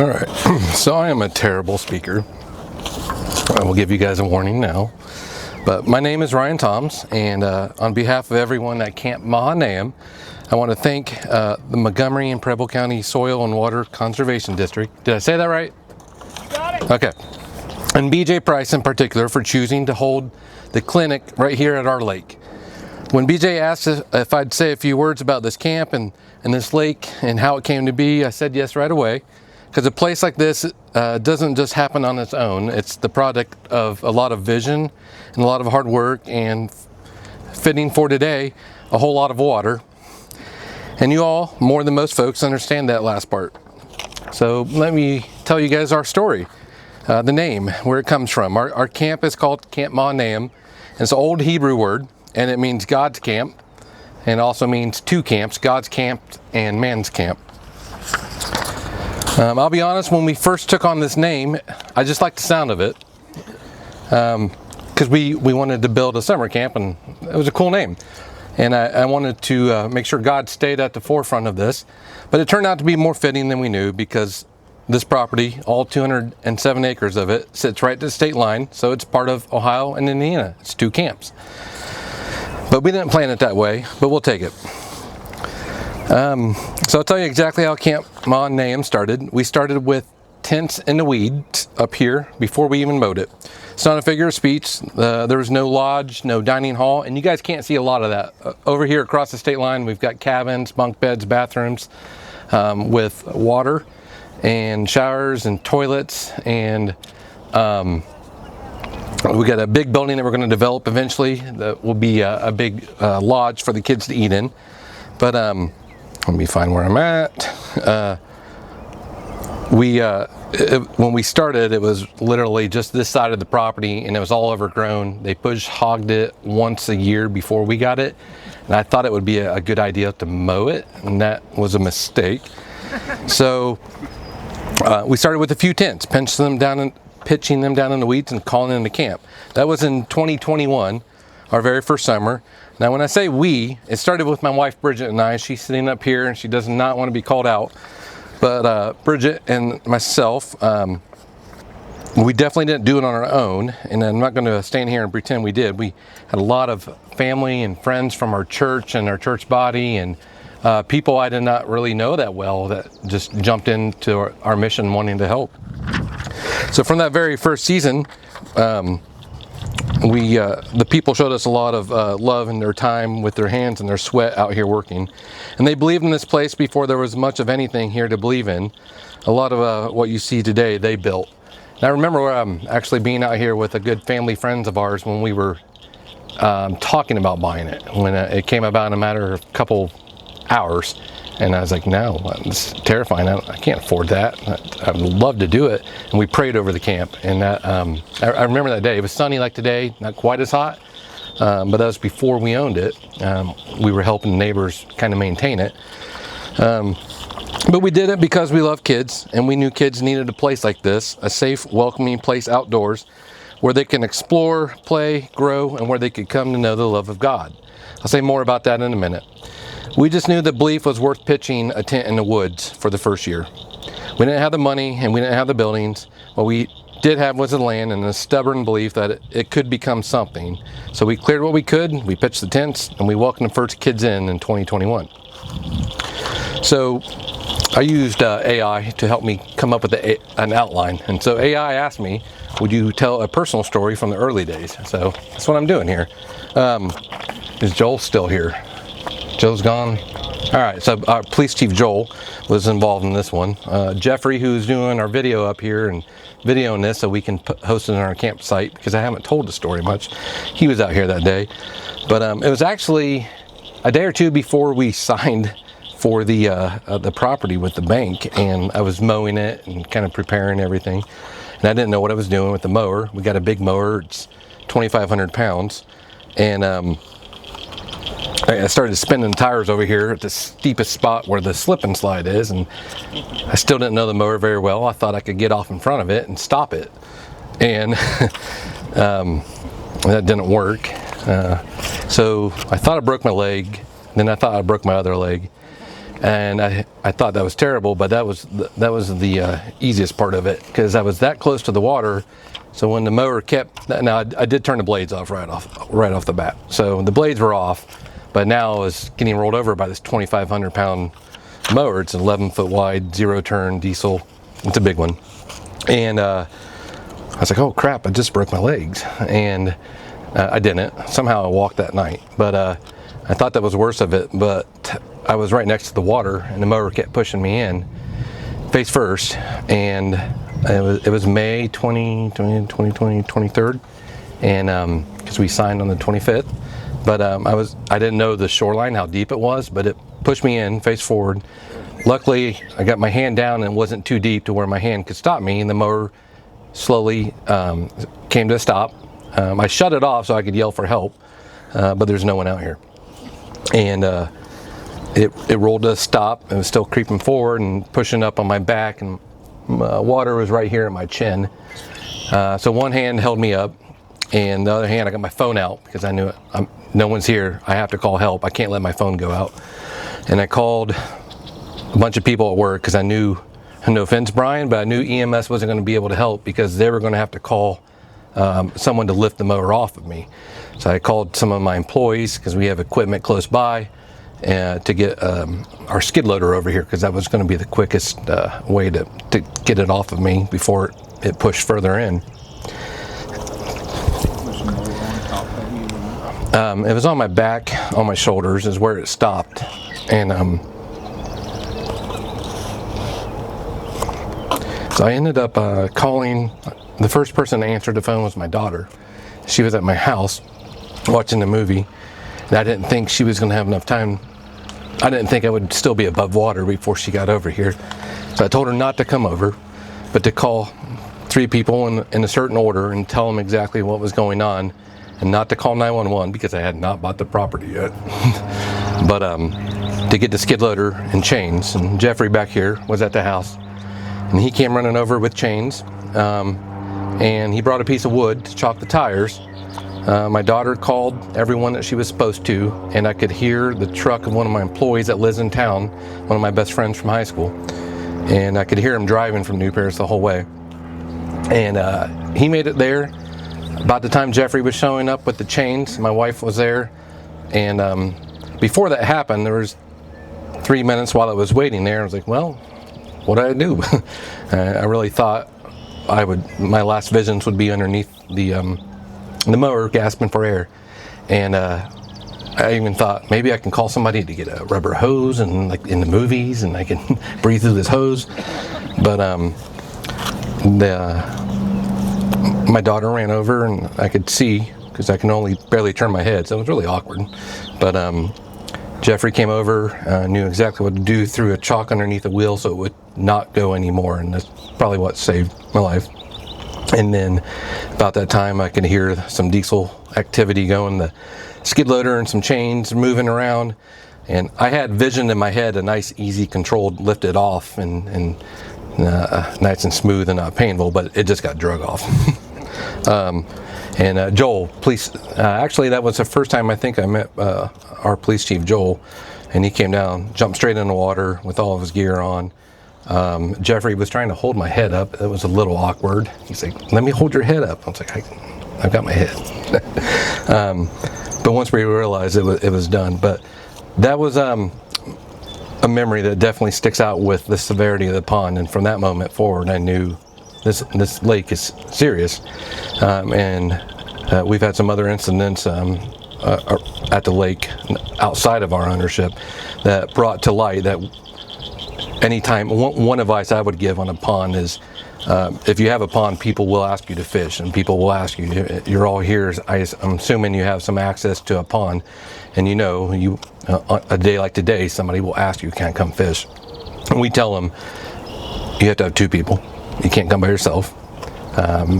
All right, so I am a terrible speaker. I will give you guys a warning now. But my name is Ryan Toms, and on behalf of everyone at Camp Mahanaim, I want to thank the Montgomery and Preble County Soil and Water Conservation District. Did I say that right? Got it. Okay. And BJ Price in particular for choosing to hold the clinic right here at our lake. When BJ asked if I'd say a few words about this camp and this lake and how it came to be, I said yes right away. Because a place like this doesn't just happen on its own. It's the product of a lot of vision and a lot of hard work, and fitting for today, a whole lot of water. And you all, more than most folks, understand that last part. So let me tell you guys our story, the name, where it comes from. Our camp is called Camp Mahanaim. It's an old Hebrew word, and it means God's camp, and also means two camps, God's camp and man's camp. I'll be honest, when we first took on this name, I just liked the sound of it. Because we wanted to build a summer camp, and it was a cool name. And I wanted to make sure God stayed at the forefront of this. But it turned out to be more fitting than we knew, because this property, all 207 acres of it, sits right to the state line. So it's part of Ohio and Indiana. It's two camps. But we didn't plan it that way, but we'll take it. So I'll tell you exactly how Camp Mahanaim started. We started with tents in the weeds up here before we even mowed it. It's not a figure of speech. There was no lodge, no dining hall, and you guys can't see a lot of that. Over here across the state line, we've got cabins, bunk beds, bathrooms with water and showers and toilets, and we got a big building that we're going to develop eventually that will be a big lodge for the kids to eat in. But let me find where I'm at. When we started, it was literally just this side of the property, and it was all overgrown. They hogged it once a year before we got it, and I thought it would be a good idea to mow it, and that was a mistake. So we started with a few tents, pitching them down in the weeds and calling it into camp. That was in 2021, our very first summer. Now, when I say we, it started with my wife, Bridget, and I. She's sitting up here, and she does not want to be called out. But Bridget and myself, we definitely didn't do it on our own. And I'm not going to stand here and pretend we did. We had a lot of family and friends from our church and our church body, and people I did not really know that well that just jumped into our mission wanting to help. So from that very first season, the people showed us a lot of love in their time with their hands and their sweat out here working. And they believed in this place before there was much of anything here to believe in. A lot of what you see today, they built. And I remember actually being out here with a good family friends of ours when we were talking about buying it. When it came about in a matter of a couple hours. And I was like, no, it's terrifying. I can't afford that. I'd love to do it. And we prayed over the camp. And that, I remember that day. It was sunny like today, not quite as hot, but that was before we owned it. We were helping neighbors kind of maintain it. But we did it because we love kids, and we knew kids needed a place like this, a safe, welcoming place outdoors where they can explore, play, grow, and where they could come to know the love of God. I'll say more about that in a minute. We just knew that belief was worth pitching a tent in the woods for the first year. We didn't have the money and we didn't have the buildings. What we did have was the land and a stubborn belief that it could become something. So we cleared what we could, we pitched the tents, and we welcomed the first kids in 2021. So I used AI to help me come up with an outline. And so AI asked me, would you tell a personal story from the early days? So that's what I'm doing here. Is Joel still here? Joe's gone. All right, so our police chief Joel was involved in this one. Jeffrey, who's doing our video up here and videoing this so we can host it on our campsite, because I haven't told the story much. He was out here that day. But it was actually a day or two before we signed for the property with the bank, and I was mowing it and kind of preparing everything. And I didn't know what I was doing with the mower. We got a big mower, it's 2,500 pounds. And I started spinning tires over here at the steepest spot where the slip and slide is, and I still didn't know the mower very well. I thought I could get off in front of it and stop it, and that didn't work. So I thought I broke my leg, then I thought I broke my other leg, And I thought that was terrible, but that was the easiest part of it, because I was that close to the water. So when the mower kept, now I did turn the blades off right off the bat. So the blades were off, but now I was getting rolled over by this 2,500 pound mower. It's an 11-foot wide, 0-turn diesel. It's a big one. And I was like, oh crap, I just broke my legs. And I didn't. Somehow I walked that night. But I thought that was worse of it. But I was right next to the water, and the mower kept pushing me in, face first. And it was May 23rd. And because we signed on the 25th. But I didn't know the shoreline, how deep it was, but it pushed me in face forward. Luckily, I got my hand down and it wasn't too deep to where my hand could stop me, and the mower slowly came to a stop. I shut it off so I could yell for help, but there's no one out here. And it rolled to a stop. It was still creeping forward and pushing up on my back, and water was right here at my chin. So one hand held me up, and the other hand I got my phone out, because I knew no one's here. I have to call help. I can't let my phone go out. And I called a bunch of people at work, because I knew, no offense Brian, but I knew EMS wasn't going to be able to help, because they were going to have to call someone to lift the mower off of me. So I called some of my employees, because we have equipment close by, to get our skid loader over here, because that was going to be the quickest way to get it off of me before it pushed further in. It was on my back, on my shoulders is where it stopped. And so I ended up calling. The first person to answer the phone was my daughter. She was at my house watching the movie, and I didn't think she was going to have enough time. I didn't think I would still be above water before she got over here. So I told her not to come over, but to call 3 people in a certain order and tell them exactly what was going on, and not to call 911 because I had not bought the property yet. But to get the skid loader and chains. And Jeffrey back here was at the house, and he came running over with chains, and he brought a piece of wood to chop the tires. My daughter called everyone that she was supposed to, and I could hear the truck of one of my employees that lives in town, one of my best friends from high school, and I could hear him driving from New Paris the whole way. And he made it there. About the time Jeffrey was showing up with the chains, my wife was there. And before that happened, there was 3 minutes while I was waiting there. I was like, well, what do I do? I really thought my last visions would be underneath the mower gasping for air. And I even thought maybe I can call somebody to get a rubber hose, and like in the movies, and I can breathe through this hose. But my daughter ran over, and I could see, because I can only barely turn my head, so it was really awkward. But Jeffrey came over, knew exactly what to do, threw a chalk underneath the wheel so it would not go anymore, and that's probably what saved my life. And then about that time I could hear some diesel activity going, the skid loader and some chains moving around, and I had vision in my head, a nice easy controlled lift it off, and nice and smooth and not painful, but it just got drug off. And Joel, police, actually that was the first time I think I met our police chief, Joel, and he came down, jumped straight in the water with all of his gear on. Jeffrey was trying to hold my head up. It was a little awkward. He's like, let me hold your head up. I was like, I've got my head. But once we realized it was done. But that was a memory that definitely sticks out with the severity of the pond. And from that moment forward, I knew this lake is serious. And we've had some other incidents at the lake outside of our ownership that brought to light that anytime, one advice I would give on a pond is, if you have a pond, people will ask you to fish, and people will ask you, you're all here, I'm assuming you have some access to a pond, and a day like today, somebody will ask you, can't come fish. And we tell them, you have to have 2 people. You can't come by yourself,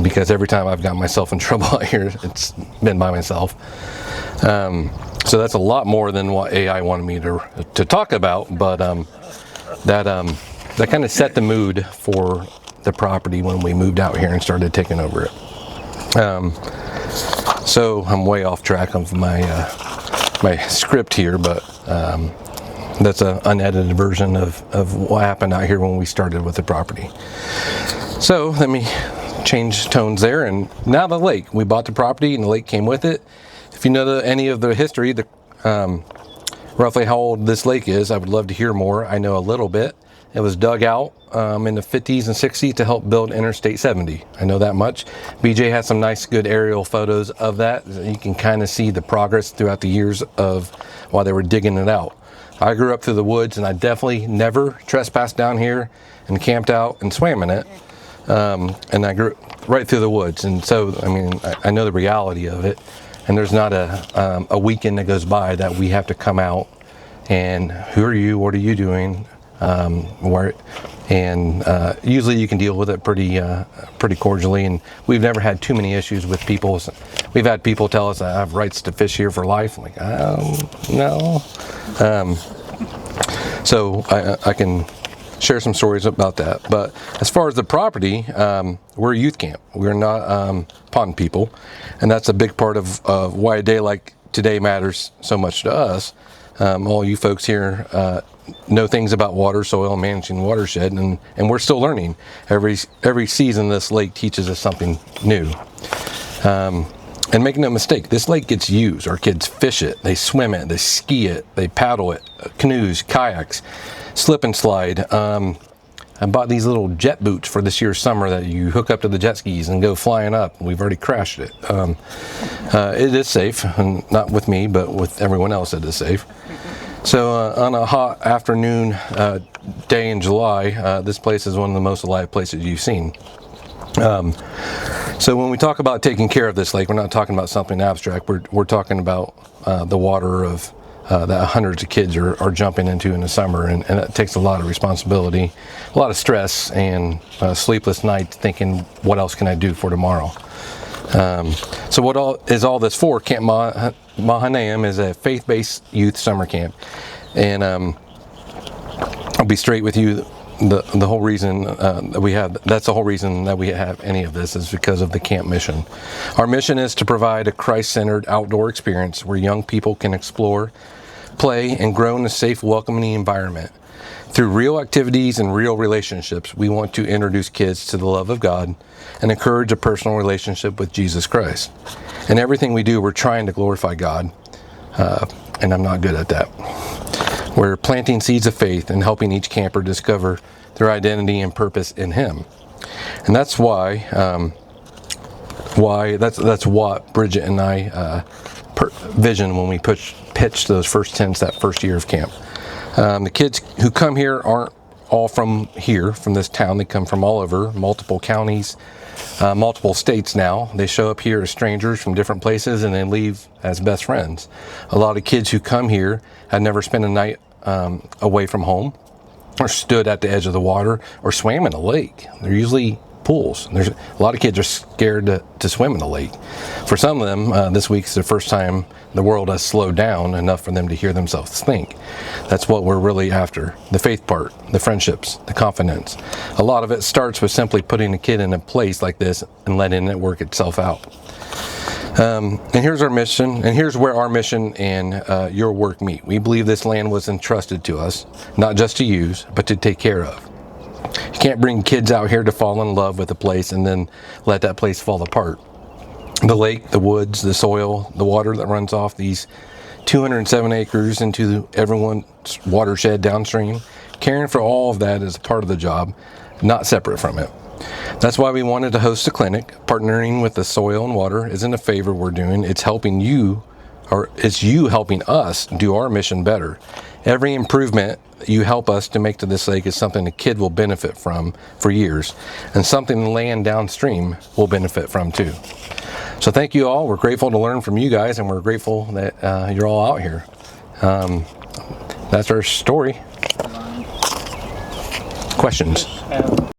because every time I've got myself in trouble out here, it's been by myself. So that's a lot more than what AI wanted me to talk about, but that kind of set the mood for the property when we moved out here and started taking over it. So I'm way off track of my script here, but that's an unedited version of what happened out here when we started with the property. So let me change tones there. And now the lake. We bought the property and the lake came with it. If you know any of the history, roughly how old this lake is, I would love to hear more. I know a little bit. It was dug out in the 50s and 60s to help build Interstate 70. I know that much. BJ has some nice, good aerial photos of that. You can kind of see the progress throughout the years of while they were digging it out. I grew up through the woods, and I definitely never trespassed down here and camped out and swam in it. And I grew right through the woods. And so, I mean, I know the reality of it. And there's not a weekend that goes by that we have to come out and who are you? What are you doing? Usually you can deal with it pretty cordially, and we've never had too many issues with people. We've had people tell us I have rights to fish here for life. I'm like, no. So I can share some stories about that. But as far as the property, we're a youth camp. We're not pond people, and that's a big part of why a day like today matters so much to us. All you folks here know things about water, soil, managing watershed, and we're still learning. Every season this lake teaches us something new. And make no mistake, this lake gets used. Our kids fish it, they swim it, they ski it, they paddle it, canoes, kayaks, slip and slide. I bought these little jet boots for this year's summer that you hook up to the jet skis and go flying up. We've already crashed it. It is safe, and not with me, but with everyone else it is safe. So on a hot afternoon day in July, this place is one of the most alive places you've seen. So when we talk about taking care of this lake, we're not talking about something abstract. We're talking about the water of that hundreds of kids are jumping into in the summer, and it takes a lot of responsibility, a lot of stress, and sleepless nights thinking, what else can I do for tomorrow? So what is all this for? Camp Mahanaim is a faith-based youth summer camp, and I'll be straight with you. The whole reason that's the whole reason that we have any of this is because of the camp mission. Our mission is to provide a Christ-centered outdoor experience where young people can explore, play, and grow in a safe, welcoming environment. Through real activities and real relationships, we want to introduce kids to the love of God and encourage a personal relationship with Jesus Christ. In everything we do, we're trying to glorify God, and I'm not good at that. We're planting seeds of faith and helping each camper discover their identity and purpose in Him. And that's why that's what Bridget and I vision when we pitched those first tents that first year of camp. The kids who come here aren't all from here, from this town. They come from all over, multiple counties, multiple states now. They show up here as strangers from different places and then leave as best friends. A lot of kids who come here have never spent a night away from home, or stood at the edge of the water, or swam in a lake. They're usually pools. There's a lot of kids are scared to swim in the lake. For some of them, this week's the first time the world has slowed down enough for them to hear themselves think. That's what we're really after. The faith part, the friendships, the confidence. A lot of it starts with simply putting a kid in a place like this and letting it work itself out. And here's our mission, and here's where our mission and your work meet. We believe this land was entrusted to us, not just to use, but to take care of. You can't bring kids out here to fall in love with a place and then let that place fall apart. The lake, the woods, the soil, the water that runs off these 207 acres into everyone's watershed downstream, caring for all of that is a part of the job, not separate from it. That's why we wanted to host a clinic. Partnering with the soil and water isn't a favor we're doing, it's helping you, or it's you helping us do our mission better. Every improvement you help us to make to this lake is something the kid will benefit from for years, and something the land downstream will benefit from too. So thank you all. We're grateful to learn from you guys, and we're grateful that you're all out here. That's our story. Questions?